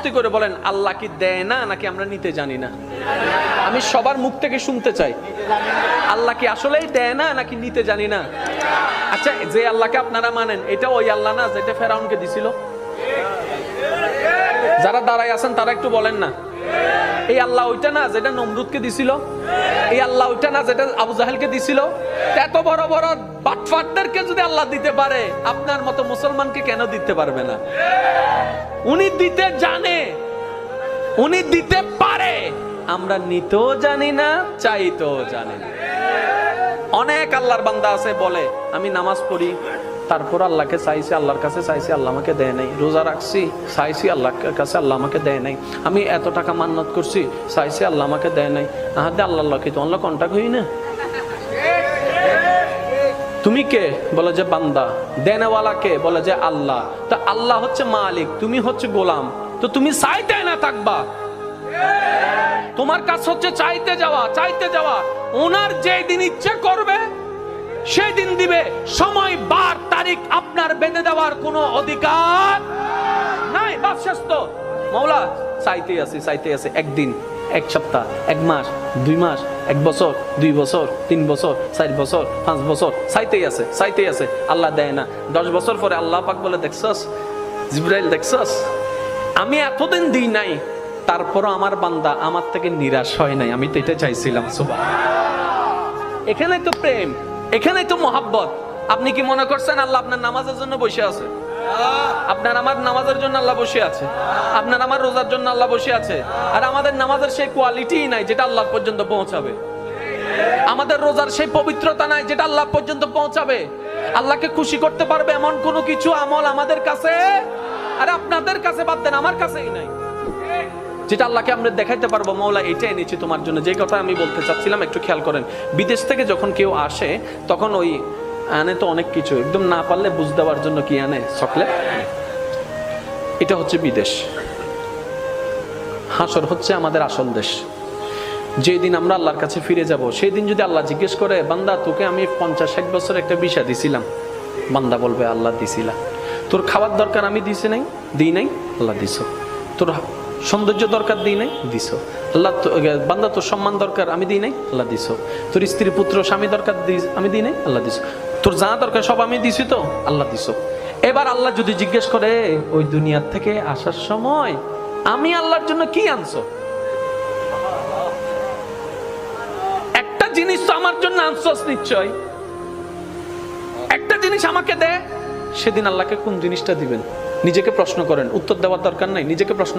সত্যি করে বলেন, আল্লাহ কি দেয় না নাকি আমরা নিতে জানি না? আমি সবার মুখ থেকে শুনতে চাই, আল্লাহ কি আসলেই দেয় না নাকি নিতে জানি না? আচ্ছা, যে আল্লাহকে আপনারা মানেন, এটা ওই আল্লাহ না যেটা ফেরাউনকে দিছিল? যারা দাঁড়ায় আছেন তারা একটু বলেন না, এই আল্লাহ ওইটা না যেটা নমরুদকে দিছিল? এই আল্লাহ ওইটা না যেটা আবু জাহেলকে দিছিল? এত বড় বড় বাটফাটদেরকে যদি আল্লাহ দিতে পারে, আপনার মতো মুসলমানকে কেন দিতে পারবে না? উনি দিতে জানে, উনি দিতে পারে, আমরা নিতেও জানি না, চাইতেও জানি না। অনেক আল্লাহর বান্দা আছে বলে, আমি নামাজ পড়ি, তারপর আল্লাহকে চাইছি, আল্লাহর কাছে চাইছি, আল্লাহ আমাকে দেয় নাই। রোজা রাখছি, চাইছি আল্লাহর কাছে, আল্লাহ আমাকে দেয় নাই। আমি এত টাকা মান্নত করছি, চাইছি, আল্লাহ আমাকে দেয় নাই। আহাদে আল্লাহ কি তোমার কন্টাক্ট হই না? তুমি কে? বলে যে বান্দা। দেনেওয়ালা কে? বলে যে আল্লাহ। তা আল্লাহ হচ্ছে মালিক, তুমি হচ্ছে গোলাম, তো তুমি চাইতে না থাকবা। তোমার কাজ হচ্ছে চাইতে যাওয়া, চাইতে যাওয়া। ওনার যেই দিন ইচ্ছে করবে সেই দিন দিবে। সময়, বার, তারিখ আপনার বেঁধে দেওয়ার কোনো অধিকার নাই। বাস শেষ তো। মাওলা চাইতে আছে, চাইতে আছে। একদিন, এক সপ্তাহ, এক মাস, 2 মাস, 1 বছর, 2 বছর, 3 বছর, 4 বছর, 5 বছর, চাইতেই আছে, চাইতেই আছে। আল্লাহ দেয় না। 10 বছর পরে আল্লাহ পাক বলে, দেখছস জিবরাইল, দেখছস আমি এতদিন দিই নাই, তারপরও আমার বান্দা আমার থেকে নিরাশ হয় নাই। আমি তো এটা চাইছিলাম। সুবহানাল্লাহ। এখানেই তো প্রেম, এখানেই তো মহাব্বত। আপনি কি মনে করছেন আল্লাহ আপনার নামাজের জন্য বসে আছে? আপনার আমার নামাজের জন্য আল্লাহ বসে আছে, আপনার আমার রোজার জন্য আল্লাহ বসে আছে। আর আমাদের নামাজের সেই কোয়ালিটি নাই যেটা আল্লাহ পর্যন্ত পৌঁছাবে। আমাদের রোজার সেই পবিত্রতা নাই যেটা আল্লাহ পর্যন্ত পৌঁছাবে। আল্লাহকে খুশি করতে পারবে এমন কোনো কিছু আমল আমাদের কাছে, আর আপনাদের কাছে বাদ দেন, আমার কাছেই নাই, যেটা আল্লাহকে আমরা দেখাইতে পারবো মওলা এটা এনেছি তোমার জন্য। যে কথা আমি বলতে চাচ্ছিলাম, একটু খেয়াল করেন। বিদেশ থেকে যখন কেউ আসে তখন ওই আনে তো অনেক কিছু, একদম না পারলে বুঝ দেওয়ার জন্য কি আনে? চকলেট। এটা হচ্ছে বিদেশ। হাসর হচ্ছে আমাদের আসল দেশ। যেদিন আমরা আল্লাহর কাছে ফিরে যাব, সেই দিন যদি আল্লাহ জিজ্ঞেস করে, বান্দা তোকে আমি 50-60 বছর একটা ভিসা দিছিলাম, বান্দা বলবে আল্লাহ দিছিলা। তোর খাওয়ার দরকার আমি দিছি নাই, দিই নাই, আল্লাহ দিছো। তোর সৌন্দর্য দরকার, দিই নাই, দিছো। আল্লাহ বান্দা তোর সম্মান দরকার, আমি দিই নাই, আল্লাহ দিছো। তোর স্ত্রী পুত্র স্বামী দরকার, আমি দিই নাই, আল্লাহ দিছো। তোর যা দরকার সব আমি দিছি তো, আল্লাহ দিছো। এবার আল্লাহ যদি জিজ্ঞেস করে, ওই দুনিয়ার থেকে আসার সময় আমি আল্লাহর জন্য কি আনছো? একটা জিনিস তো আমার জন্য আনছস নিশ্চয়, একটা জিনিস আমাকে দে। সেদিন আল্লাহকে কোন জিনিসটা দিবেন? নিজেকে প্রশ্ন করেন, উত্তর দেওয়ার দরকার নাই, নিজেকে প্রশ্ন